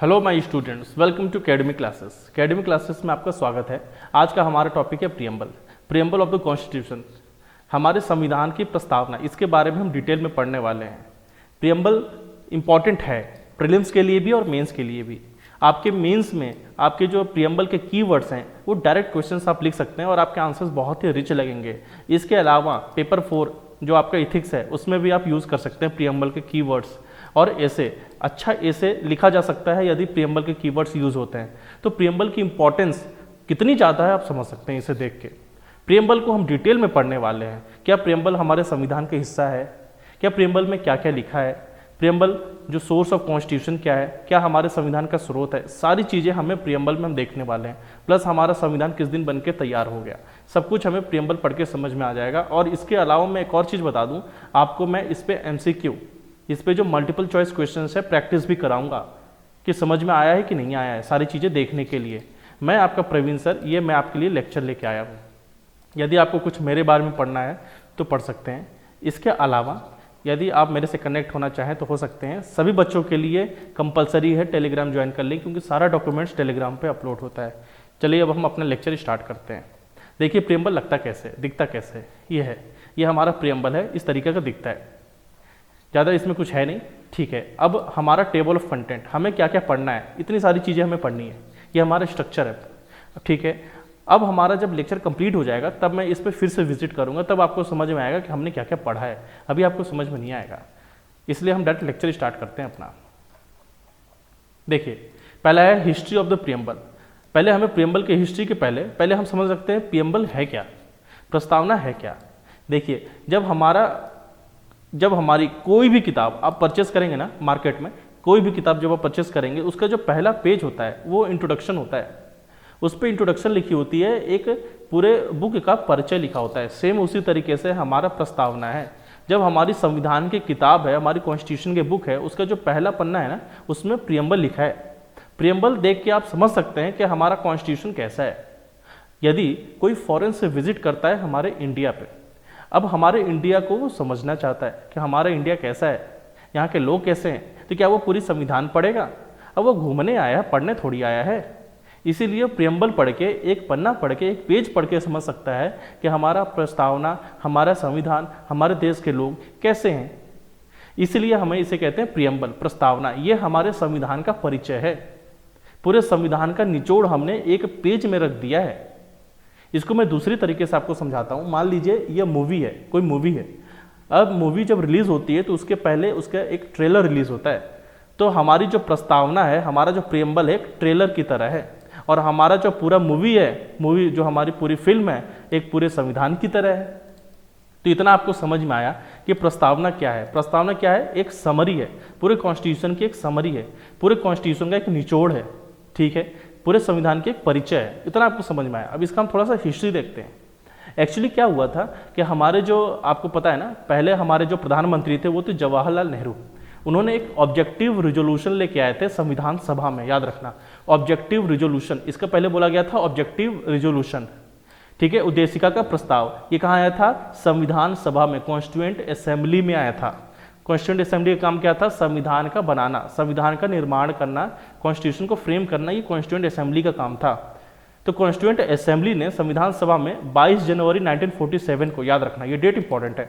Hello my students, welcome to academic classes. Academic classes में आपका स्वागत है। आज का हमारा टॉपिक है प्रियम्बल ऑफ द कॉन्स्टिट्यूशन, हमारे संविधान की प्रस्तावना। इसके बारे में हम डिटेल में पढ़ने वाले हैं। प्रियम्बल इंपॉर्टेंट है प्रीलिम्स के लिए भी और मेंस के लिए भी। आपके मेंस में आपके जो प्रियम्बल के कीवर्ड्स हैं वो डायरेक्ट क्वेश्चंस आप लिख सकते हैं और आपके आंसर्स बहुत ही रिच लगेंगे। इसके अलावा पेपर 4 जो आपका इथिक्स है उसमें भी आप यूज़ कर सकते हैं प्रियम्बल के कीवर्ड्स। और ऐसे अच्छा ऐसे लिखा जा सकता है यदि प्रियम्बल के कीवर्ड्स यूज होते हैं। तो प्रियम्बल की इंपॉर्टेंस कितनी ज़्यादा है आप समझ सकते हैं इसे देख के। प्रियम्बल को हम डिटेल में पढ़ने वाले हैं। क्या प्रियम्बल हमारे संविधान का हिस्सा है? क्या प्रियम्बल में क्या क्या लिखा है? प्रियम्बल जो सोर्स ऑफ कॉन्स्टिट्यूशन क्या है, क्या हमारे संविधान का स्रोत है, सारी चीज़ें हमें प्रियम्बल में हम देखने वाले हैं। प्लस हमारा संविधान किस दिन बन के तैयार हो गया, सब कुछ हमें प्रियम्बल पढ़ के समझ में आ जाएगा। और इसके अलावा मैं एक और चीज़ बता दूँ आपको, मैं इस पर MCQ, इस पे जो मल्टीपल चॉइस क्वेश्चंस है प्रैक्टिस भी कराऊंगा कि समझ में आया है कि नहीं आया है, सारी चीज़ें देखने के लिए। मैं आपका प्रवीण सर, ये मैं आपके लिए लेक्चर लेके आया हूँ। यदि आपको कुछ मेरे बारे में पढ़ना है तो पढ़ सकते हैं। इसके अलावा यदि आप मेरे से कनेक्ट होना चाहें तो हो सकते हैं। सभी बच्चों के लिए कंपलसरी है टेलीग्राम ज्वाइन कर लें, क्योंकि सारा डॉक्यूमेंट्स टेलीग्राम पे अपलोड होता है। चलिए अब हम अपना लेक्चर स्टार्ट करते हैं। देखिए प्रियम्बल लगता कैसे, दिखता कैसे, ये है, ये हमारा प्रियम्बल है, इस तरीके का दिखता है। ज़्यादा इसमें कुछ है नहीं, ठीक है। अब हमारा टेबल ऑफ कंटेंट, हमें क्या क्या पढ़ना है, इतनी सारी चीज़ें हमें पढ़नी है, ये हमारा स्ट्रक्चर है, ठीक है। अब हमारा जब लेक्चर कंप्लीट हो जाएगा तब मैं इस पर फिर से विजिट करूंगा, तब आपको समझ में आएगा कि हमने क्या क्या पढ़ा है। अभी आपको समझ में नहीं आएगा, इसलिए हम डायरेक्ट लेक्चर स्टार्ट करते हैं अपना। देखिए पहला है हिस्ट्री ऑफ द प्रियम्बल। पहले हमें प्रियम्बल के हिस्ट्री के पहले हम समझ सकते हैं प्रियम्बल है क्या, प्रस्तावना है क्या। देखिए जब हमारी कोई भी किताब आप परचेस करेंगे ना मार्केट में, कोई भी किताब जब आप परचेस करेंगे उसका जो पहला पेज होता है वो इंट्रोडक्शन होता है। उस पर इंट्रोडक्शन लिखी होती है, एक पूरे बुक का परिचय लिखा होता है। सेम उसी तरीके से हमारा प्रस्तावना है। जब हमारी संविधान की किताब है, हमारी कॉन्स्टिट्यूशन की बुक है, उसका जो पहला पन्ना है ना उसमें प्रियम्बल लिखा है। प्रियम्बल देख के आप समझ सकते हैं कि हमारा कॉन्स्टिट्यूशन कैसा है। यदि कोई फॉरेन से विजिट करता है हमारे इंडिया पे, अब हमारे इंडिया को वो समझना चाहता है कि हमारा इंडिया कैसा है, यहाँ के लोग कैसे हैं, तो क्या वो पूरी संविधान पढ़ेगा? अब वो घूमने आया है, पढ़ने थोड़ी आया है। इसीलिए प्रियम्बल पढ़ के, एक पन्ना पढ़ के, एक पेज पढ़ के समझ सकता है कि हमारा प्रस्तावना, हमारा संविधान, हमारे देश के लोग कैसे हैं। इसलिए हमें इसे कहते हैं प्रियम्बल, प्रस्तावना। ये हमारे संविधान का परिचय है। पूरे संविधान का निचोड़ हमने एक पेज में रख दिया है। इसको मैं दूसरी तरीके से आपको समझाता हूँ। मान लीजिए ये मूवी है, कोई मूवी है। अब मूवी जब रिलीज होती है तो उसके पहले उसका एक ट्रेलर रिलीज होता है। तो हमारी जो प्रस्तावना है, हमारा जो प्रियम्बल है, एक ट्रेलर की तरह है। और हमारा जो पूरा मूवी है, मूवी जो हमारी पूरी फिल्म है, एक पूरे संविधान की तरह है। तो इतना आपको समझ में आया कि प्रस्तावना क्या है। प्रस्तावना क्या है? एक समरी है, पूरे कॉन्स्टिट्यूशन की एक समरी है, पूरे कॉन्स्टिट्यूशन का एक निचोड़ है, ठीक है, पूरे संविधान के एक परिचय है। इतना आपको समझ में आया। अब इसका हम थोड़ा सा हिस्ट्री देखते हैं। एक्चुअली क्या हुआ था कि हमारे जो, आपको पता है ना, पहले हमारे जो प्रधानमंत्री थे वो थे जवाहरलाल नेहरू। उन्होंने एक ऑब्जेक्टिव रिजोल्यूशन लेके आए थे संविधान सभा में, याद रखना, ऑब्जेक्टिव रिजोल्यूशन। इसका पहले बोला गया था ऑब्जेक्टिव रिजोल्यूशन, ठीक है, उद्देशिका का प्रस्ताव। ये कहाँ आया था? संविधान सभा में, कॉन्स्टिट्यूएंट असेंबली में आया था। कॉन्स्टिट्यूएंट असेंबली का काम क्या था? संविधान का बनाना, संविधान का निर्माण करना, कॉन्स्टिट्यूशन को फ्रेम करना, ये कॉन्स्टिट्यूएंट असेंबली का काम था। तो कॉन्स्टिट्यूएंट असेंबली ने संविधान सभा में 22 जनवरी 1947 को, याद रखना ये डेट इंपॉर्टेंट है,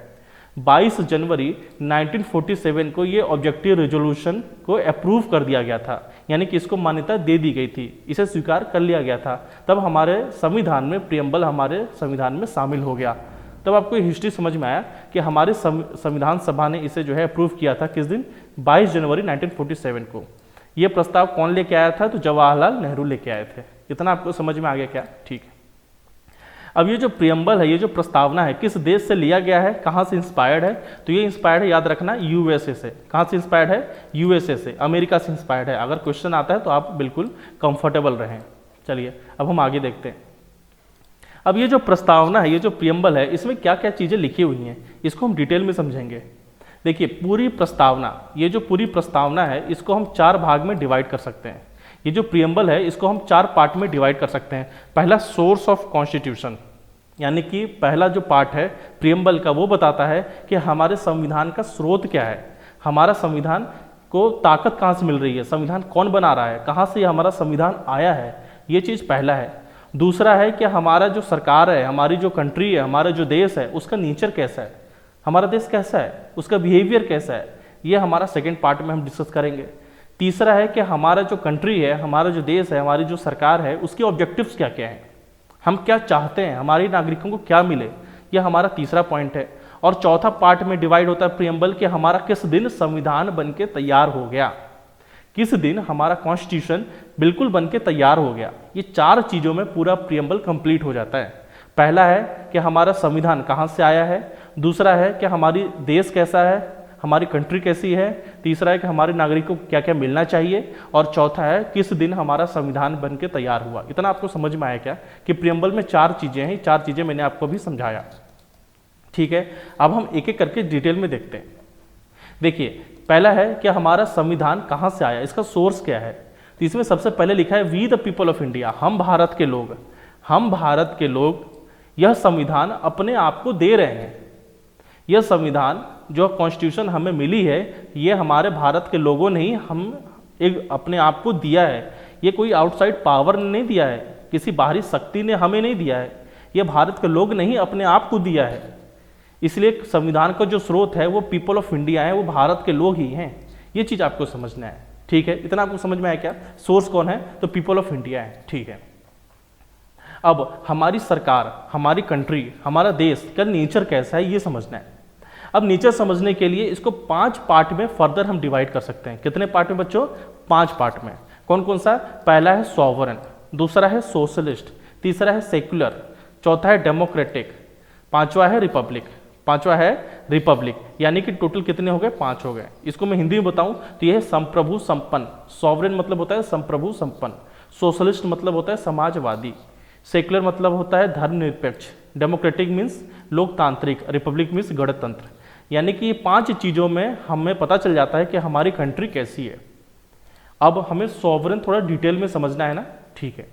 22 जनवरी 1947 को ये ऑब्जेक्टिव रिजोल्यूशन को अप्रूव कर दिया गया था। यानी कि इसको मान्यता दे दी गई थी, इसे स्वीकार कर लिया गया था। तब हमारे संविधान में प्रियम्बल हमारे संविधान में शामिल हो गया। तब आपको हिस्ट्री समझ में आया कि हमारे संविधान सभा ने इसे जो है अप्रूव किया था। किस दिन? 22 जनवरी 1947 को। ये प्रस्ताव कौन लेके आया था? तो जवाहरलाल नेहरू लेके आए थे। इतना आपको समझ में आ गया क्या? ठीक है। अब ये जो प्रियम्बल है, ये जो प्रस्तावना है, किस देश से लिया गया है, कहाँ से इंस्पायर्ड है? तो ये इंस्पायर्ड है, याद रखना, यूएसए से। कहाँ से इंस्पायर्ड है? यूएसए से, अमेरिका से इंस्पायर्ड है। अगर क्वेश्चन आता है तो आप बिल्कुल कंफर्टेबल रहें। चलिए अब हम आगे देखते हैं। अब ये जो प्रस्तावना है, ये जो प्रियम्बल है, इसमें क्या क्या चीज़ें लिखी हुई हैं, इसको हम डिटेल में समझेंगे। देखिए पूरी प्रस्तावना, ये जो पूरी प्रस्तावना है, इसको हम 4 भाग में डिवाइड कर सकते हैं। ये जो प्रियम्बल है इसको हम 4 पार्ट में डिवाइड कर सकते हैं। पहला सोर्स ऑफ कॉन्स्टिट्यूशन, यानी कि पहला जो पार्ट है प्रियम्बल का वो बताता है कि हमारे संविधान का स्रोत क्या है, हमारा संविधान को ताकत कहाँ से मिल रही है, संविधान कौन बना रहा है, कहाँ से हमारा संविधान आया है, ये चीज़ पहला है। दूसरा है कि हमारा जो सरकार है, हमारी जो कंट्री है, हमारा जो देश है, उसका नेचर कैसा है, हमारा देश कैसा है, उसका बिहेवियर कैसा है, ये हमारा सेकेंड पार्ट में हम डिस्कस करेंगे। तीसरा है कि हमारा जो कंट्री है, हमारा जो देश है, हमारी जो सरकार है, उसके ऑब्जेक्टिव्स क्या क्या हैं, हम क्या चाहते हैं, हमारे नागरिकों को क्या मिले, यह हमारा तीसरा पॉइंट है। और चौथा पार्ट में डिवाइड होता है प्रियम्बल कि हमारा किस दिन संविधान बन के तैयार हो गया, किस दिन हमारा कॉन्स्टिट्यूशन बिल्कुल बन के तैयार हो गया। ये चार चीज़ों में पूरा प्रियम्बल कंप्लीट हो जाता है। पहला है कि हमारा संविधान कहाँ से आया है, दूसरा है कि हमारी देश कैसा है, हमारी कंट्री कैसी है, तीसरा है कि हमारे नागरिकों को क्या क्या मिलना चाहिए, और चौथा है किस दिन हमारा संविधान बन के तैयार हुआ। इतना आपको समझ में आया क्या कि प्रियम्बल में चार चीज़ें हैं, चार चीज़ें मैंने आपको भी समझाया। ठीक है, अब हम एक एक करके डिटेल में देखते हैं। देखिए, पहला है कि हमारा संविधान कहाँ से आया, इसका सोर्स क्या है। तो इसमें सबसे पहले लिखा है we the people of India, हम भारत के लोग, हम भारत के लोग यह संविधान अपने आप को दे रहे हैं। यह संविधान जो कॉन्स्टिट्यूशन हमें मिली है, ये हमारे भारत के लोगों ने ही हम एक अपने आप को दिया है। ये कोई आउटसाइड पावर ने नहीं दिया है, किसी बाहरी शक्ति ने हमें नहीं दिया है, ये भारत के लोग ने ही अपने आप को दिया है। इसलिए संविधान का जो स्रोत है वो पीपल ऑफ इंडिया है, वो भारत के लोग ही हैं। ये चीज़ आपको समझना है। ठीक है, इतना आपको समझ में आया क्या, सोर्स कौन है, तो पीपल ऑफ इंडिया है। ठीक है, अब हमारी सरकार, हमारी कंट्री, हमारा देश का नेचर कैसा है ये समझना है। अब नेचर समझने के लिए इसको 5 पार्ट में फर्दर हम डिवाइड कर सकते हैं। कितने पार्ट में बच्चों, 5 पार्ट में। कौन कौन सा, पहला है सॉवरन, दूसरा है सोशलिस्ट, तीसरा है सेक्युलर, चौथा है डेमोक्रेटिक, पांचवा है रिपब्लिक, पांचवा है रिपब्लिक। यानी कि टोटल कितने हो गए, 5 हो गए। इसको मैं हिंदी में बताऊं तो यह है संप्रभु संपन्न। सॉवरेन मतलब होता है संप्रभु संपन्न, सोशलिस्ट मतलब होता है समाजवादी, सेक्युलर मतलब होता है धर्मनिरपेक्ष, डेमोक्रेटिक मीन्स लोकतांत्रिक, रिपब्लिक मीन्स गणतंत्र। यानी कि ये 5 चीज़ों में हमें पता चल जाता है कि हमारी कंट्री कैसी है। अब हमें सॉवरेन थोड़ा डिटेल में समझना है ना। ठीक है,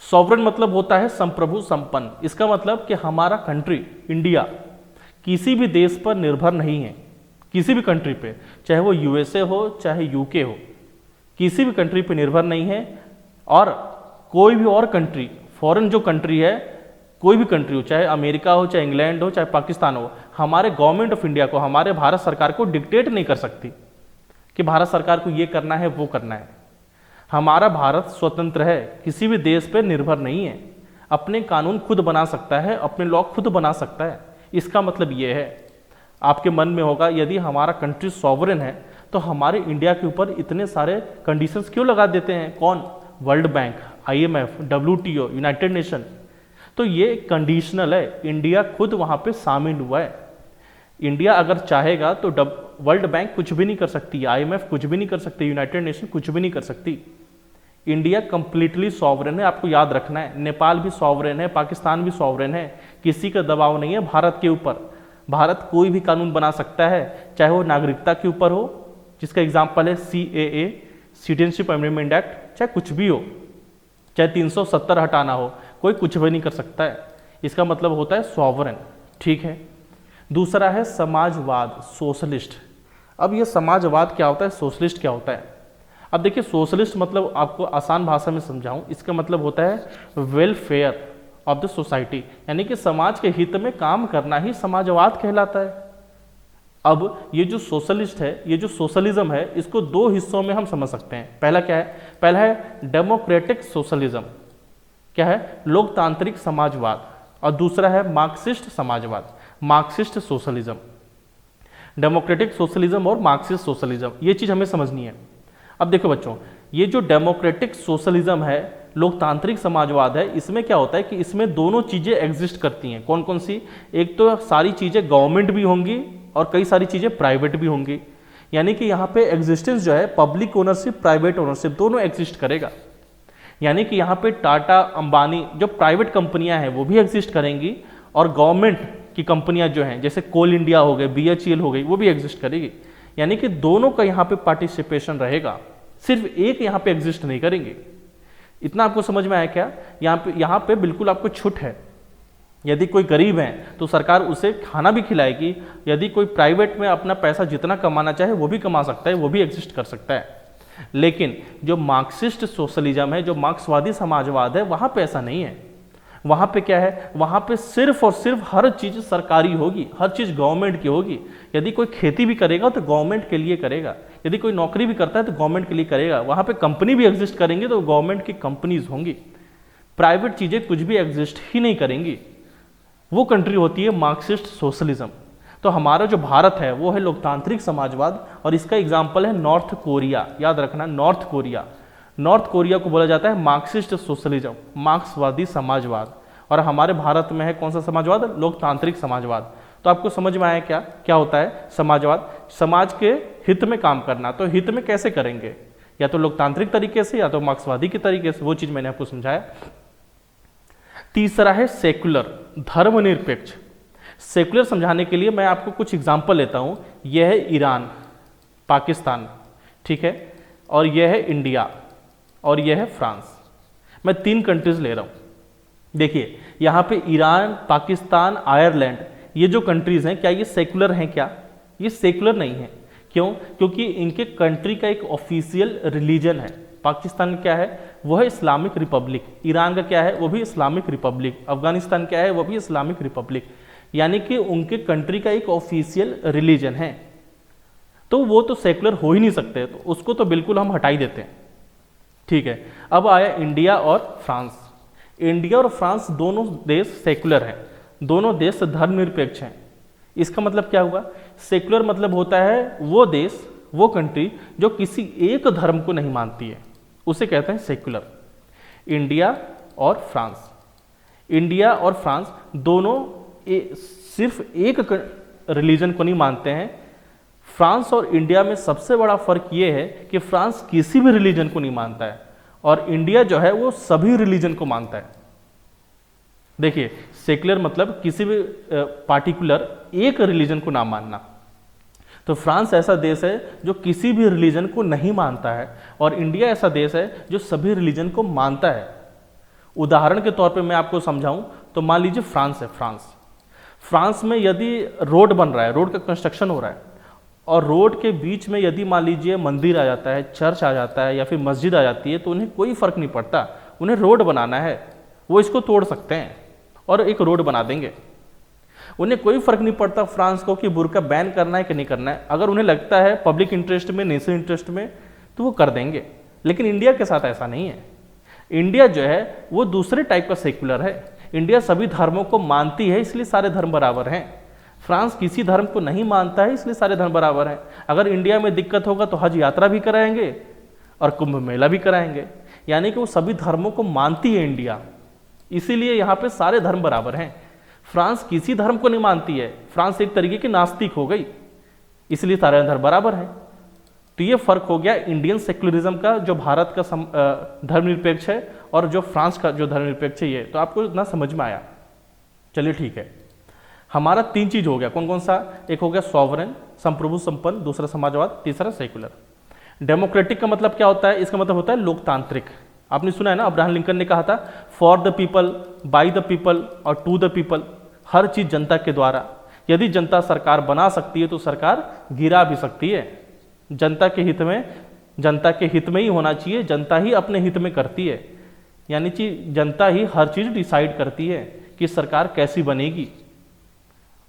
सॉवरेन मतलब होता है संप्रभु संपन्न। इसका मतलब कि हमारा कंट्री इंडिया किसी भी देश पर निर्भर नहीं है, किसी भी कंट्री पे, चाहे वो यूएसए हो चाहे यूके हो, किसी भी कंट्री पे निर्भर नहीं है। और कोई भी और कंट्री, फॉरेन जो कंट्री है, कोई भी कंट्री हो, चाहे अमेरिका हो, चाहे इंग्लैंड हो, चाहे पाकिस्तान हो, हमारे गवर्नमेंट ऑफ इंडिया को, हमारे भारत सरकार को डिक्टेट नहीं कर सकती कि भारत सरकार को ये करना है वो करना है। हमारा भारत स्वतंत्र है, किसी भी देश पे निर्भर नहीं है, अपने कानून खुद बना सकता है, अपने लॉ खुद बना सकता है। इसका मतलब ये है, आपके मन में होगा यदि हमारा कंट्री सॉवरेन है तो हमारे इंडिया के ऊपर इतने सारे कंडीशंस क्यों लगा देते हैं, कौन, world bank, IMF, WTO, United nation. तो ये कंडीशनल है, इंडिया खुद वहाँ पे शामिल हुआ है। इंडिया अगर चाहेगा तो वर्ल्ड बैंक कुछ भी नहीं कर सकती, IMF कुछ भी नहीं कर सकती, यूनाइटेड नेशन कुछ भी नहीं कर सकती। इंडिया कंप्लीटली सॉवरेन है, आपको याद रखना है। नेपाल भी सॉवरेन है, पाकिस्तान भी सॉवरेन है, किसी का दबाव नहीं है भारत के ऊपर। भारत कोई भी कानून बना सकता है, चाहे वो नागरिकता के ऊपर हो, जिसका एग्जाम्पल है CAA, सिटीजनशिप अमेंडमेंट एक्ट, चाहे कुछ भी हो, चाहे 370 हटाना हो, कोई कुछ भी नहीं कर सकता है। इसका मतलब होता है सॉवरेन। ठीक है, दूसरा है समाजवाद, सोशलिस्ट। अब ये समाजवाद क्या होता है, सोशलिस्ट क्या होता है। अब देखिए, सोशलिस्ट मतलब आपको आसान भाषा में समझाऊं, इसका मतलब होता है वेलफेयर ऑफ द सोसाइटी, यानी कि समाज के हित में काम करना ही समाजवाद कहलाता है। अब ये जो सोशलिस्ट है, ये जो सोशलिज्म है, इसको 2 हिस्सों में हम समझ सकते हैं। पहला क्या है, पहला है डेमोक्रेटिक सोशलिज्म, क्या है, लोकतांत्रिक समाजवाद, और दूसरा है मार्क्सिस्ट समाजवाद, मार्क्सिस्ट सोशलिज्म। डेमोक्रेटिक सोशलिज्म और मार्क्सिस्ट सोशलिज्म, ये चीज हमें समझनी है। अब देखो बच्चों, ये जो डेमोक्रेटिक सोशलिज्म है, लोकतांत्रिक समाजवाद है, इसमें क्या होता है कि इसमें दोनों चीजें एग्जिस्ट करती हैं। कौन कौन सी, एक तो सारी चीजें गवर्नमेंट भी होंगी और कई सारी चीजें प्राइवेट भी होंगी। यानी कि यहाँ पे एग्जिस्टेंस जो है, पब्लिक ओनरशिप, प्राइवेट ओनरशिप, दोनों एग्जिस्ट करेगा। यानी कि यहाँ पे टाटा, अंबानी, जो प्राइवेट कंपनियां हैं वो भी एग्जिस्ट करेंगी, और गवर्नमेंट की कंपनियां जो हैं, जैसे कोल इंडिया हो गए, BHEL हो गई, वो भी एग्जिस्ट करेगी। यानी कि दोनों का यहाँ पे पार्टिसिपेशन रहेगा, सिर्फ एक यहाँ पे एग्जिस्ट नहीं करेंगे। इतना आपको समझ में आया क्या, यहाँ पे बिल्कुल आपको छूट है। यदि कोई गरीब है तो सरकार उसे खाना भी खिलाएगी। यदि कोई प्राइवेट में अपना पैसा जितना कमाना चाहे वो भी कमा सकता है, वो भी एग्जिस्ट कर सकता है। लेकिन जो मार्क्सिस्ट सोशलिज्म है, जो मार्क्सवादी समाजवाद है, वहाँ पे ऐसा नहीं है। वहाँ पे क्या है, वहाँ पे सिर्फ और सिर्फ हर चीज़ सरकारी होगी, हर चीज़ गवर्नमेंट की होगी। यदि कोई खेती भी करेगा तो गवर्नमेंट के लिए करेगा, यदि कोई नौकरी भी करता है तो गवर्नमेंट के लिए करेगा। वहाँ पे कंपनी भी एग्जिस्ट करेंगे तो गवर्नमेंट की कंपनीज होंगी, प्राइवेट चीज़ें कुछ भी एग्जिस्ट ही नहीं करेंगी। वो कंट्री होती है मार्क्सिस्ट सोशलिज्म। तो हमारा जो भारत है वो है लोकतांत्रिक समाजवाद, और इसका एग्जाम्पल है नॉर्थ कोरिया। याद रखना, नॉर्थ कोरिया। नॉर्थ कोरिया को बोला जाता है मार्क्सिस्ट सोशलिज्म, मार्क्सवादी समाजवाद। और हमारे भारत में है कौन सा समाजवाद? लोकतांत्रिक समाजवाद। तो आपको समझ में आया क्या क्या होता है समाजवाद? समाज के हित में काम करना। तो हित में कैसे करेंगे? या तो लोकतांत्रिक तरीके से या तो मार्क्सवादी के तरीके से। वो चीज मैंने आपको समझाया। तीसरा है सेक्युलर, धर्मनिरपेक्ष। सेक्युलर समझाने के लिए मैं आपको कुछ एग्जाम्पल लेता हूं। यह है ईरान, पाकिस्तान, ठीक है, और यह है इंडिया, और यह है फ्रांस। मैं 3 कंट्रीज ले रहा हूं। देखिए यहां पे ईरान, पाकिस्तान, आयरलैंड, ये जो कंट्रीज हैं, क्या ये सेक्युलर हैं? क्या ये सेक्युलर नहीं है? क्यों? क्योंकि इनके कंट्री का एक ऑफिशियल रिलीजन है। पाकिस्तान क्या है? वो है इस्लामिक रिपब्लिक। ईरान का क्या है? वो भी इस्लामिक रिपब्लिक। अफगानिस्तान क्या है? वो भी इस्लामिक रिपब्लिक। यानी कि उनके कंट्री का एक ऑफिशियल रिलीजन है, तो वो तो सेक्युलर हो ही नहीं सकते, तो उसको तो बिल्कुल हम हटा ही देते हैं, ठीक है। अब आया इंडिया और फ्रांस। इंडिया और फ्रांस दोनों देश सेक्युलर हैं, दोनों देश धर्मनिरपेक्ष हैं। इसका मतलब क्या हुआ? सेक्युलर मतलब होता है वो देश, वो कंट्री जो किसी एक धर्म को नहीं मानती है, उसे कहते हैं सेक्युलर। इंडिया और फ्रांस, इंडिया और फ्रांस दोनों सिर्फ एक रिलीजन को नहीं मानते हैं। फ्रांस और इंडिया में सबसे बड़ा फर्क ये है कि फ्रांस किसी भी रिलीजन को नहीं मानता है, और इंडिया जो है वो सभी रिलीजन को मानता है। देखिए सेक्युलर मतलब किसी भी पार्टिकुलर एक रिलीजन को ना मानना। तो फ्रांस ऐसा देश है जो किसी भी रिलीजन को नहीं मानता है, और इंडिया ऐसा देश है जो सभी रिलीजन को मानता है। उदाहरण के तौर पे मैं आपको समझाऊं तो मान लीजिए फ्रांस है। फ्रांस में यदि रोड बन रहा है, रोड का कंस्ट्रक्शन हो रहा है, और रोड के बीच में यदि मान लीजिए मंदिर आ जाता है, चर्च आ जाता है, या फिर मस्जिद आ जाती है, तो उन्हें कोई फर्क नहीं पड़ता। उन्हें रोड बनाना है, वो इसको तोड़ सकते हैं और एक रोड बना देंगे। उन्हें कोई फर्क नहीं पड़ता फ्रांस को कि बुर्का बैन करना है कि नहीं करना है। अगर उन्हें लगता है पब्लिक इंटरेस्ट में, नेशनल इंटरेस्ट में, तो वो कर देंगे। लेकिन इंडिया के साथ ऐसा नहीं है। इंडिया जो है वो दूसरे टाइप का सेक्युलर है। इंडिया सभी धर्मों को मानती है, इसलिए सारे धर्म बराबर हैं। फ्रांस किसी धर्म को नहीं मानता है, इसलिए सारे धर्म बराबर हैं। अगर इंडिया में दिक्कत होगा तो हज यात्रा भी कराएंगे और कुंभ मेला भी कराएंगे। यानी कि वो सभी धर्मों को मानती है इंडिया, इसीलिए यहाँ पे सारे धर्म बराबर हैं। फ्रांस किसी धर्म को नहीं मानती है, फ्रांस एक तरीके की नास्तिक हो गई, इसलिए सारे धर्म बराबर हैं। तो ये फर्क हो गया इंडियन सेक्युलरिज्म का, जो भारत का धर्मनिरपेक्ष है, और जो फ्रांस का जो धर्मनिरपेक्ष है। ये तो आपको इतना समझ में आया? चलिए ठीक है। हमारा 3 चीज हो गया। कौन कौन सा? एक हो गया सॉवरेन, संप्रभु संपन्न, दूसरा समाजवाद, तीसरा सेक्युलर। डेमोक्रेटिक का मतलब क्या होता है? इसका मतलब होता है लोकतांत्रिक। आपने सुना है ना, अब्राहम लिंकन ने कहा था for the people, by the people और टू द पीपल। हर चीज जनता के द्वारा। यदि जनता सरकार बना सकती है तो सरकार गिरा भी सकती है। जनता के हित में ही होना चाहिए। जनता ही अपने हित में करती है, यानी कि जनता ही हर चीज डिसाइड करती है कि सरकार कैसी बनेगी,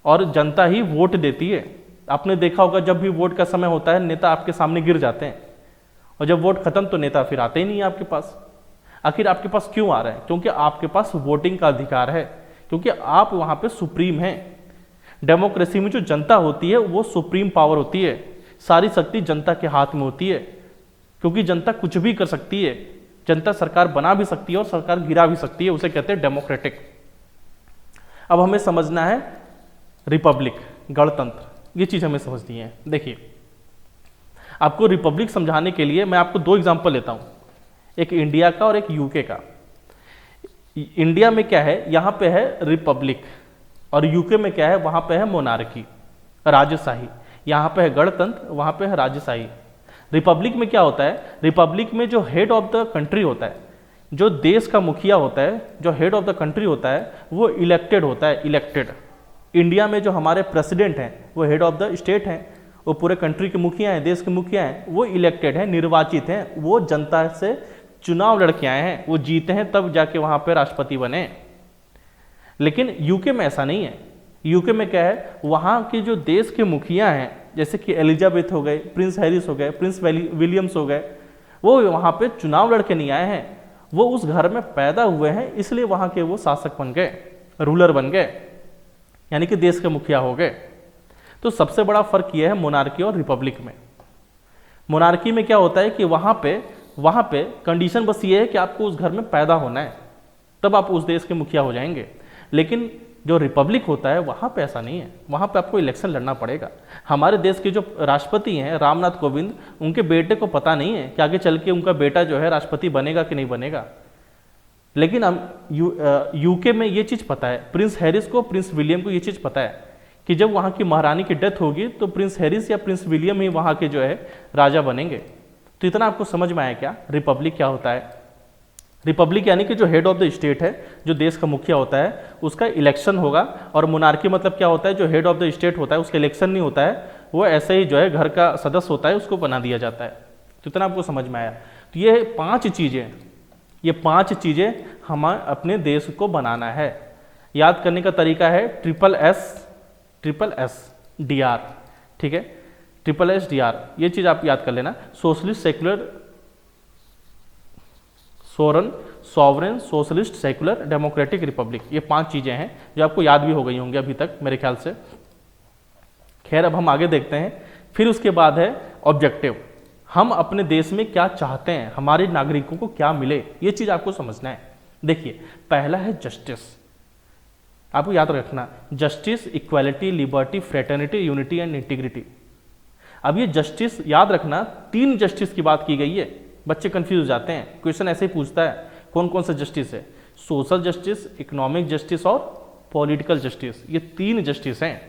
और जनता ही वोट देती है। आपने देखा होगा जब भी वोट का समय होता है नेता आपके सामने गिर जाते हैं, और जब वोट खत्म तो नेता फिर आते ही नहीं है आपके पास। आखिर आपके पास क्यों आ रहे हैं? क्योंकि आपके पास वोटिंग का अधिकार है, क्योंकि आप वहां पे सुप्रीम हैं। डेमोक्रेसी में जो जनता होती है वो सुप्रीम पावर होती है, सारी शक्ति जनता के हाथ में होती है, क्योंकि जनता कुछ भी कर सकती है। जनता सरकार बना भी सकती है और सरकार गिरा भी सकती है, उसे कहते हैं डेमोक्रेटिक। अब हमें समझना है रिपब्लिक, गणतंत्र, ये चीज हमें समझनी है। देखिए आपको रिपब्लिक समझाने के लिए मैं आपको 2 एग्जांपल लेता हूं, एक इंडिया का और एक यूके का। इंडिया में क्या है? यहां पे है रिपब्लिक, और यूके में क्या है? वहां पे है मोनार्की, राजशाही। यहां पे है गणतंत्र, वहां पे है राजशाही। रिपब्लिक में क्या होता है? रिपब्लिक में जो हेड ऑफ द कंट्री होता है, जो देश का मुखिया होता है, जो हेड ऑफ द कंट्री होता है, वो इलेक्टेड होता है, इलेक्टेड। इंडिया में जो हमारे प्रेसिडेंट हैं वो हेड ऑफ द स्टेट हैं, वो पूरे कंट्री के मुखिया हैं, देश के मुखिया हैं, वो इलेक्टेड हैं, निर्वाचित हैं, वो जनता से चुनाव लड़के आए हैं, वो जीते हैं तब जाके वहाँ पे राष्ट्रपति बने। लेकिन यूके में ऐसा नहीं है। यूके में क्या है, वहाँ के जो देश के मुखिया हैं, जैसे कि एलिजाबेथ हो गए, प्रिंस हैरिस हो गए, प्रिंस विलियम्स हो गए, वो वहाँ पे चुनाव लड़के नहीं आए हैं, वो उस घर में पैदा हुए हैं, इसलिए वहाँ के वो शासक बन गए, रूलर बन गए, यानी कि देश के मुखिया हो गए। तो सबसे बड़ा फर्क यह है मोनार्की और रिपब्लिक में। मोनार्की में क्या होता है कि वहाँ पे कंडीशन बस ये है कि आपको उस घर में पैदा होना है, तब आप उस देश के मुखिया हो जाएंगे। लेकिन जो रिपब्लिक होता है वहाँ पे ऐसा नहीं है, वहाँ पे आपको इलेक्शन लड़ना पड़ेगा। हमारे देश के जो राष्ट्रपति हैं रामनाथ कोविंद, उनके बेटे को पता नहीं है कि आगे चल के उनका बेटा जो है राष्ट्रपति बनेगा कि नहीं बनेगा। लेकिन हम यूके में ये चीज़ पता है, प्रिंस हैरिस को, प्रिंस विलियम को ये चीज़ पता है कि जब वहाँ की महारानी की डेथ होगी तो प्रिंस हैरिस या प्रिंस विलियम ही वहाँ के जो है राजा बनेंगे। तो इतना आपको समझ में आया क्या रिपब्लिक क्या होता है। रिपब्लिक यानी कि जो हेड ऑफ द स्टेट है, जो देश का मुखिया होता है, उसका इलेक्शन होगा। और मोनार्की मतलब क्या होता है, जो हेड ऑफ द स्टेट होता है उसका इलेक्शन नहीं होता है, वो ऐसे ही जो है घर का सदस्य होता है, उसको बना दिया जाता है। तो इतना आपको समझ में आया। तो ये पांच चीज़ें हम अपने देश को बनाना है। याद करने का तरीका है ट्रिपल एस डी आर, ठीक है, ट्रिपल एस डी आर, ये चीज़ आप याद कर लेना। Socialist, secular, sovereign, socialist, secular, democratic, Republic, ये 5 चीज़ें हैं जो आपको याद भी हो गई होंगी अभी तक मेरे ख्याल से। खैर अब हम आगे देखते हैं। फिर उसके बाद है ऑब्जेक्टिव, हम अपने देश में क्या चाहते हैं, हमारे नागरिकों को क्या मिले, ये चीज़ आपको समझना है। देखिए पहला है जस्टिस, आपको याद रखना, justice, equality, liberty, fraternity, unity and integrity. अब ये जस्टिस याद रखना, 3 जस्टिस की बात की गई है। बच्चे कंफ्यूज हो जाते हैं, क्वेश्चन ऐसे ही पूछता है कौन कौन सा जस्टिस है, सोशल जस्टिस, इकोनॉमिक जस्टिस और पॉलिटिकल जस्टिस, ये 3 जस्टिस हैं,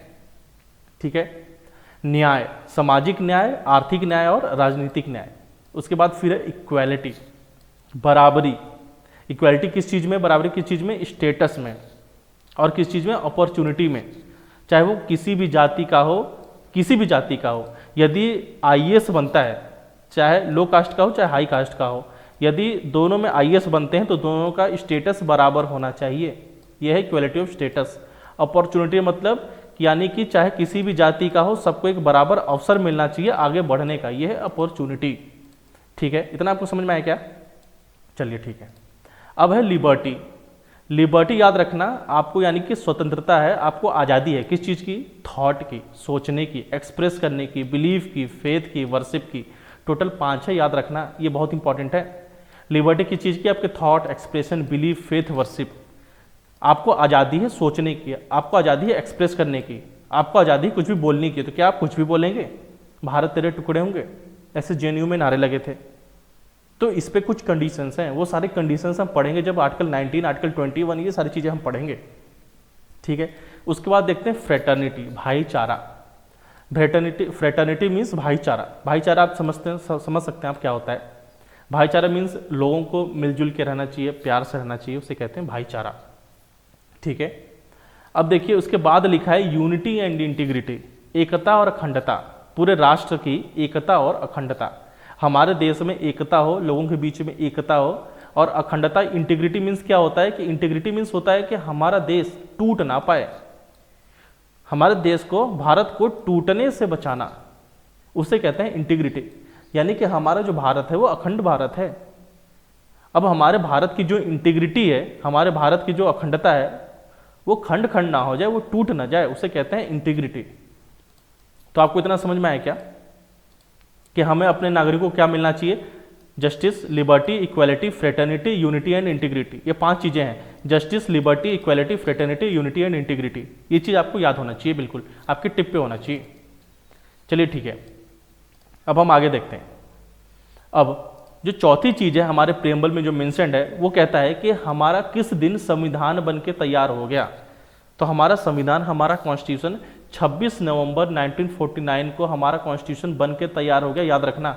ठीक है। न्याय, सामाजिक न्याय, आर्थिक न्याय और राजनीतिक न्याय। उसके बाद फिर है इक्वालिटी, बराबरी। इक्वालिटी किस चीज़ में, बराबरी किस चीज़ में, स्टेटस में, और किस चीज़ में, अपॉर्चुनिटी में, चाहे वो किसी भी जाति का हो, यदि आईएएस बनता है, चाहे लो कास्ट का हो चाहे हाई कास्ट का हो, यदि दोनों में आईएएस बनते हैं तो दोनों का स्टेटस बराबर होना चाहिए, यह है इक्वालिटी ऑफ स्टेटस। अपॉर्चुनिटी मतलब यानी कि चाहे किसी भी जाति का हो, सबको एक बराबर अवसर मिलना चाहिए आगे बढ़ने का, यह है अपॉर्चुनिटी, ठीक है। इतना आपको समझ में आया क्या, चलिए ठीक है। अब है लिबर्टी। लिबर्टी याद रखना आपको, यानी कि स्वतंत्रता है, आपको आज़ादी है, किस चीज़ की, थॉट की, सोचने की, एक्सप्रेस करने की, बिलीफ की, फेथ की, वर्शिप की। टोटल 5 है, याद रखना, ये बहुत इंपॉर्टेंट है। लिबर्टी किस चीज़ की, आपके thought, expression, belief, faith, worship. आपको आज़ादी है सोचने की, आपको आज़ादी है एक्सप्रेस करने की, आपको आज़ादी है कुछ भी बोलने की। तो क्या आप कुछ भी बोलेंगे, भारत तेरे टुकड़े होंगे, ऐसे जेएनयू में नारे लगे थे। तो इस पे कुछ कंडीशंस हैं, वो सारे कंडीशंस हम पढ़ेंगे जब आर्टिकल 19, आर्टिकल 21, ये सारी चीज़ें हम पढ़ेंगे, ठीक है। उसके बाद देखते हैं फ्रेटर्निटी, भाईचारा। फ्रेटर्निटी मीन्स भाईचारा। भाईचारा आप समझ सकते हैं आप क्या होता है। भाईचारा मीन्स लोगों को मिलजुल के रहना चाहिए, प्यार से रहना चाहिए, उसे कहते हैं भाईचारा, ठीक है। अब देखिए उसके बाद लिखा है यूनिटी एंड इंटीग्रिटी, एकता और अखंडता, पूरे राष्ट्र की एकता और अखंडता। हमारे देश में एकता हो, लोगों के बीच में एकता हो, और अखंडता। इंटीग्रिटी मीन्स क्या होता है कि इंटीग्रिटी मीन्स होता है कि हमारा देश टूट ना पाए, हमारे देश को, भारत को टूटने से बचाना, उसे कहते हैं इंटीग्रिटी। यानी कि हमारा जो भारत है वो अखंड भारत है। अब हमारे भारत की जो इंटीग्रिटी है, हमारे भारत की जो अखंडता है, वो खंड खंड ना हो जाए, वो टूट ना जाए, उसे कहते हैं इंटीग्रिटी। तो आपको इतना समझ में आया क्या कि हमें अपने नागरिकों को क्या मिलना चाहिए, justice, liberty, equality, fraternity, unity and integrity. ये 5 चीज़ें हैं, justice, liberty, equality, fraternity, unity and integrity. ये चीज़ आपको याद होना चाहिए, बिल्कुल आपके टिप पे होना चाहिए। चलिए ठीक है, अब हम आगे देखते हैं। अब जो चौथी चीज़ है हमारे प्रेम्बल में जो मेंशन्ड है, वो कहता है कि हमारा किस दिन संविधान बन के तैयार हो गया। तो हमारा संविधान, हमारा कॉन्स्टिट्यूशन 26 नवंबर 1949 को हमारा कॉन्स्टिट्यूशन बन के तैयार हो गया, याद रखना।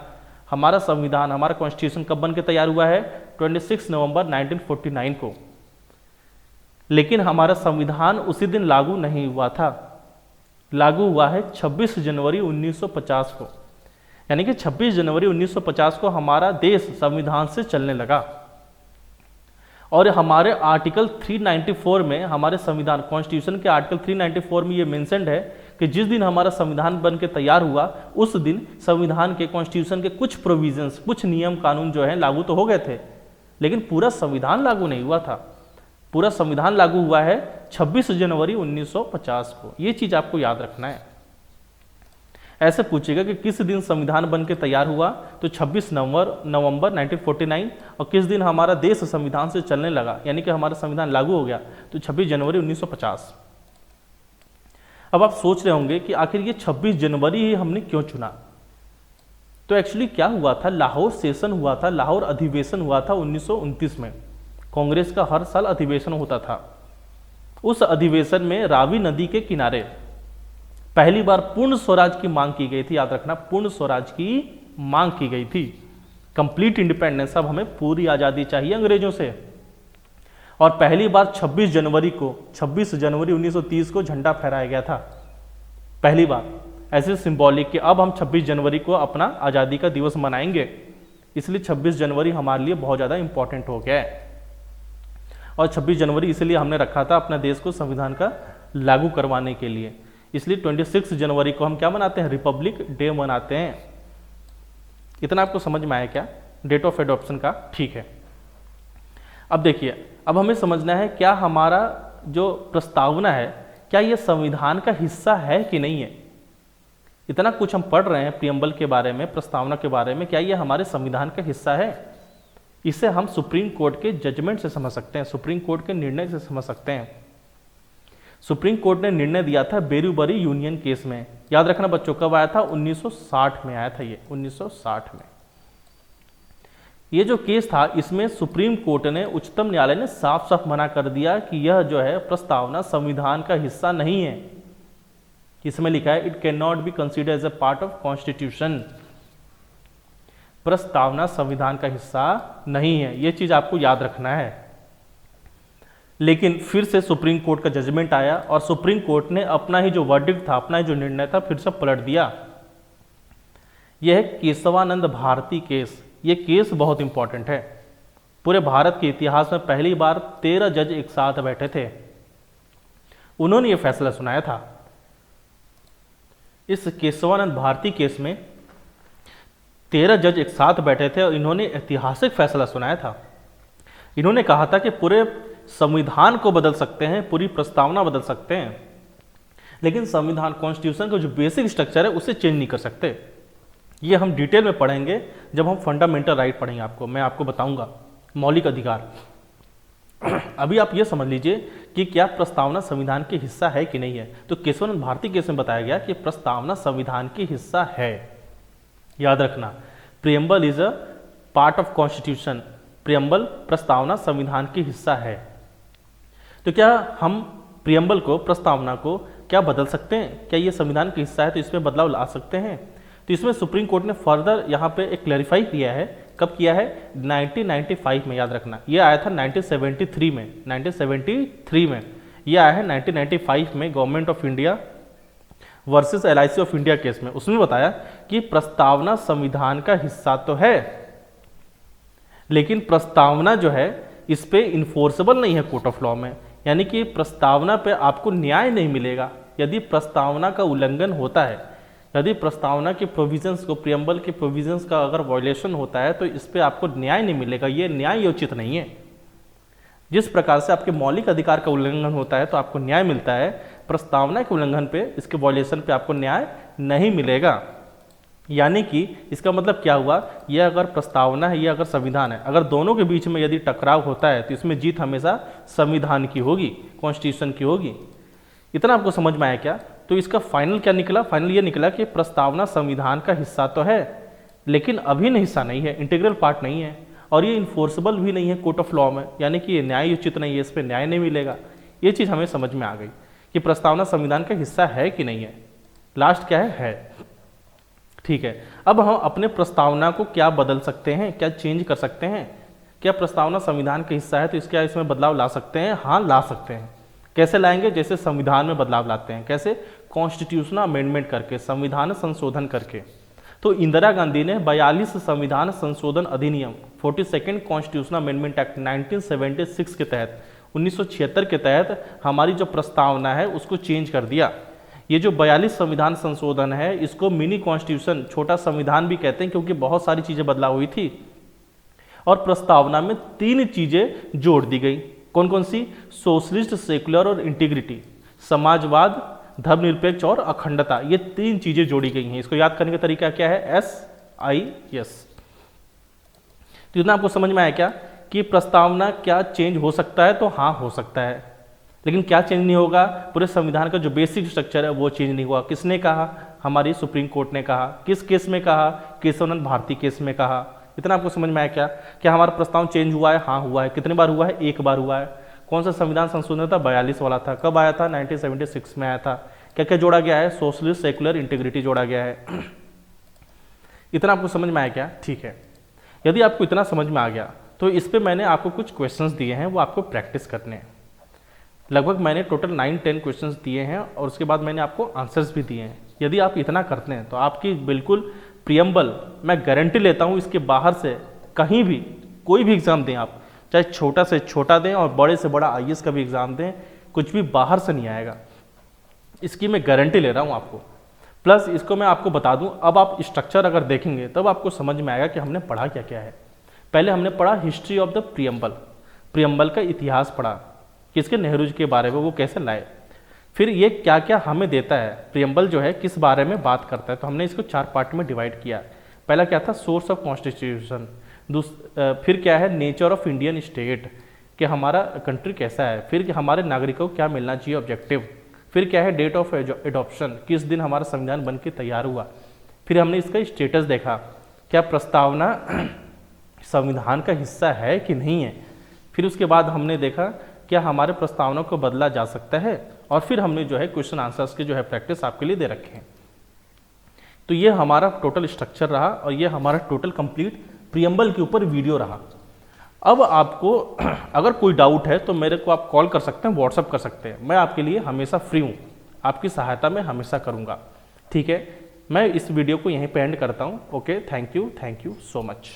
हमारा संविधान, हमारा कॉन्स्टिट्यूशन कब बन के तैयार हुआ है? 26 नवंबर 1949 को। लेकिन हमारा संविधान उसी दिन लागू नहीं हुआ था, लागू हुआ है 26 जनवरी 1950 को। यानी कि 26 जनवरी 1950 को हमारा देश संविधान से चलने लगा। और हमारे आर्टिकल 394 में, हमारे संविधान कॉन्स्टिट्यूशन के आर्टिकल 394 में ये मेंशन्ड है कि जिस दिन हमारा संविधान बन के तैयार हुआ उस दिन संविधान के, कॉन्स्टिट्यूशन के कुछ प्रोविजंस, कुछ नियम कानून जो है लागू तो हो गए थे, लेकिन पूरा संविधान लागू नहीं हुआ था। पूरा संविधान लागू हुआ है 26 जनवरी 1950 को। ये चीज आपको याद रखना है। ऐसे पूछेगा कि किस दिन संविधान बन के तैयार हुआ, तो 26 नवंबर 1949। और किस दिन हमारा देश संविधान से चलने लगा, यानी कि हमारा संविधान लागू हो गया, तो 26 जनवरी 1950। अब आप सोच रहे होंगे कि आखिर ये 26 जनवरी ही हमने क्यों चुना? तो एक्चुअली क्या हुआ था, लाहौर सेशन हुआ था, लाहौर अधिवेशन हुआ था 1929 में। कांग्रेस का हर साल अधिवेशन होता था। उस अधिवेशन में रावी नदी के किनारे पहली बार पूर्ण स्वराज की मांग की गई थी। याद रखना, पूर्ण स्वराज की मांग की गई थी। कंप्लीट इंडिपेंडेंस, अब हमें पूरी आजादी चाहिए अंग्रेजों से। और पहली बार 26 जनवरी 1930 को झंडा फहराया गया था। पहली बार ऐसे सिंबॉलिक कि अब हम 26 जनवरी को अपना आजादी का दिवस मनाएंगे, इसलिए 26 जनवरी हमारे लिए बहुत ज्यादा इंपॉर्टेंट हो गया है। और 26 जनवरी इसलिए हमने रखा था अपने देश को संविधान का लागू करवाने के लिए। इसलिए 26 जनवरी को हम क्या मनाते हैं? रिपब्लिक डे मनाते हैं। इतना आपको समझ में आया क्या डेट ऑफ एडॉप्शन का? ठीक है। अब देखिए, अब हमें समझना है क्या हमारा जो प्रस्तावना है, क्या यह संविधान का हिस्सा है कि नहीं है। इतना कुछ हम पढ़ रहे हैं प्रियम्बल के बारे में, प्रस्तावना के बारे में, क्या यह हमारे संविधान का हिस्सा है? इसे हम सुप्रीम कोर्ट के जजमेंट से समझ सकते हैं, सुप्रीम कोर्ट के निर्णय से समझ सकते हैं। सुप्रीम कोर्ट ने निर्णय दिया था बेरूबरी यूनियन केस में। याद रखना बच्चों, कब आया था? 1960 में आया था ये, 1960 में। ये जो केस था, इसमें सुप्रीम कोर्ट ने, उच्चतम न्यायालय ने साफ साफ मना कर दिया कि यह जो है प्रस्तावना संविधान का हिस्सा नहीं है। इसमें लिखा है it can not be considered as a part of constitution. प्रस्तावना संविधान का हिस्सा नहीं है, यह चीज आपको याद रखना है। लेकिन फिर से सुप्रीम कोर्ट का जजमेंट आया और सुप्रीम कोर्ट ने अपना ही जो वर्डिक्ट था, अपना ही जो निर्णय था, फिर से पलट दिया। यह है केशवानंद भारती केस। यह केस बहुत इंपॉर्टेंट है। पूरे भारत के इतिहास में पहली बार 13 जज एक साथ बैठे थे, उन्होंने यह फैसला सुनाया था। इस केशवानंद भारती केस में 13 जज एक साथ बैठे थे और इन्होंने ऐतिहासिक फैसला सुनाया था। इन्होंने कहा था कि पूरे संविधान को बदल सकते हैं, पूरी प्रस्तावना बदल सकते हैं, लेकिन संविधान, कॉन्स्टिट्यूशन का जो बेसिक स्ट्रक्चर है उसे चेंज नहीं कर सकते। ये हम डिटेल में पढ़ेंगे जब हम फंडामेंटल राइट पढ़ेंगे। आपको मैं आपको बताऊंगा मौलिक अधिकार। अभी आप ये समझ लीजिए कि क्या प्रस्तावना संविधान के हिस्सा है कि नहीं है। तो केशवानंद भारती केस में बताया गया कि प्रस्तावना संविधान के हिस्सा है। याद रखना, preamble is a part of constitution. Preamble, प्रस्तावना संविधान के हिस्सा है। तो क्या हम प्रियम्बल को, प्रस्तावना को क्या बदल सकते हैं? क्या ये संविधान का हिस्सा है तो इसमें बदलाव ला सकते हैं? तो इसमें सुप्रीम कोर्ट ने फर्दर यहाँ पे एक क्लैरिफाई किया है। कब किया है? 1995 में। याद रखना, ये आया था 1973 में, 1973 में। ये आया है 1995 में government of India versus LIC of India case में। उसमें बताया कि प्रस्तावना संविधान का हिस्सा तो है, लेकिन प्रस्तावना जो है इस पे इन्फोर्सेबल नहीं है कोर्ट ऑफ लॉ में। यानी कि प्रस्तावना पे आपको न्याय नहीं मिलेगा। यदि प्रस्तावना का उल्लंघन होता है, यदि प्रस्तावना के प्रोविजंस को, प्रियम्बल के प्रोविजंस का अगर वायलेशन होता है, तो इस पे आपको न्याय नहीं मिलेगा। ये न्याय योचित नहीं है। जिस प्रकार से आपके मौलिक अधिकार का उल्लंघन होता है तो आपको न्याय मिलता है, प्रस्तावना के उल्लंघन पे, इसके वायलेशन पे आपको न्याय नहीं मिलेगा। यानी कि इसका मतलब क्या हुआ, यह अगर प्रस्तावना है, यह अगर संविधान है, अगर दोनों के बीच में यदि टकराव होता है तो इसमें जीत हमेशा संविधान की होगी, कॉन्स्टिट्यूशन की होगी। इतना आपको समझ में आया क्या? तो इसका फाइनल क्या निकला? फाइनल ये निकला कि प्रस्तावना संविधान का हिस्सा तो है, लेकिन अभिन्न हिस्सा नहीं है, इंटीग्रल पार्ट नहीं है, और ये इन्फोर्सेबल भी नहीं है कोर्ट ऑफ लॉ में। यानी कि ये न्यायोचित नहीं है, इस पर न्याय नहीं मिलेगा। ये चीज़ हमें समझ में आ गई कि प्रस्तावना संविधान का हिस्सा है कि नहीं है। लास्ट क्या है? ठीक है, अब हम अपने प्रस्तावना को क्या बदल सकते हैं, क्या चेंज कर सकते हैं? क्या प्रस्तावना संविधान का हिस्सा है तो इसका इसमें बदलाव ला सकते हैं? हाँ, ला सकते हैं। कैसे लाएंगे? जैसे संविधान में बदलाव लाते हैं। कैसे? कॉन्स्टिट्यूशनल अमेंडमेंट करके, संविधान संशोधन करके। तो इंदिरा गांधी ने 42 संविधान संशोधन अधिनियम 42nd कॉन्स्टिट्यूशनल अमेंडमेंट एक्ट 1976 के तहत 1976 के तहत हमारी जो प्रस्तावना है उसको चेंज कर दिया। ये जो 42 संविधान संशोधन है इसको मिनी कॉन्स्टिट्यूशन, छोटा संविधान भी कहते हैं, क्योंकि बहुत सारी चीजें बदलाव हुई थी और प्रस्तावना में 3 चीजें जोड़ दी गई। कौन कौन सी? सोशलिस्ट, सेकुलर और इंटीग्रिटी, समाजवाद, धर्मनिरपेक्ष और अखंडता। ये 3 चीजें जोड़ी गई हैं। इसको याद करने का तरीका क्या है? SIS। तो इतना आपको समझ में आया क्या कि प्रस्तावना क्या चेंज हो सकता है? तो हाँ, हो सकता है, लेकिन क्या चेंज नहीं होगा? पूरे संविधान का जो बेसिक स्ट्रक्चर है वो चेंज नहीं हुआ। किसने कहा? हमारी सुप्रीम कोर्ट ने कहा। किस केस में कहा? केशवनंद भारती केस में कहा। इतना आपको समझ में आया क्या? क्या हमारा प्रस्ताव चेंज हुआ है? हाँ, हुआ है। कितने बार हुआ है? 1 बार हुआ है। कौन सा संविधान संशोधन था? 42 वाला था। कब आया था? 1976 में आया था। क्या क्या जोड़ा गया है? सोशलिस्ट, सेकुलर, इंटीग्रिटी जोड़ा गया है। इतना आपको समझ में आया क्या? ठीक है, यदि आपको इतना समझ में आ गया तो इस पे मैंने आपको कुछ क्वेश्चंस दिए हैं, वो आपको प्रैक्टिस करने हैं। लगभग मैंने टोटल 9-10 क्वेश्चंस दिए हैं और उसके बाद मैंने आपको आंसर्स भी दिए हैं। यदि आप इतना करते हैं तो आपकी बिल्कुल प्रियम्बल, मैं गारंटी लेता हूँ, इसके बाहर से कहीं भी कोई भी एग्जाम दें आप, चाहे छोटा से छोटा दें और बड़े से बड़ा IAS का भी एग्जाम दें, कुछ भी बाहर से नहीं आएगा। इसकी मैं गारंटी ले रहा हूँ आपको। प्लस इसको मैं आपको बता दूं, अब आप स्ट्रक्चर अगर देखेंगे तब आपको समझ में आएगा कि हमने पढ़ा क्या क्या है। पहले हमने पढ़ा history of the preamble, preamble का इतिहास पढ़ा, किसके? नेहरू जी के बारे में, वो कैसे लाए। फिर ये क्या क्या हमें देता है, प्रियम्बल जो है किस बारे में बात करता है, तो हमने इसको 4 पार्ट में डिवाइड किया। पहला क्या था? Source of constitution. फिर क्या है? नेचर ऑफ इंडियन स्टेट, कि हमारा कंट्री कैसा है। फिर हमारे नागरिकों को क्या मिलना चाहिए, ऑब्जेक्टिव। फिर क्या है? डेट ऑफ एडॉप्शन, किस दिन हमारा संविधान बन के तैयार हुआ। फिर हमने इसका स्टेटस देखा, क्या प्रस्तावना संविधान का हिस्सा है कि नहीं है। फिर उसके बाद हमने देखा क्या हमारे प्रस्तावना को बदला जा सकता है, और फिर हमने जो है क्वेश्चन आंसर्स के जो है प्रैक्टिस आपके लिए दे रखे हैं। तो ये हमारा टोटल स्ट्रक्चर रहा और ये हमारा टोटल कंप्लीट प्रियम्बल के ऊपर वीडियो रहा। अब आपको अगर कोई डाउट है तो मेरे को आप कॉल कर सकते हैं, व्हाट्सअप कर सकते हैं। मैं आपके लिए हमेशा फ्री हूँ, आपकी सहायता मैं हमेशा करूँगा। ठीक है, मैं इस वीडियो को यहीं पे एंड करता हूँ। Okay, thank you so much.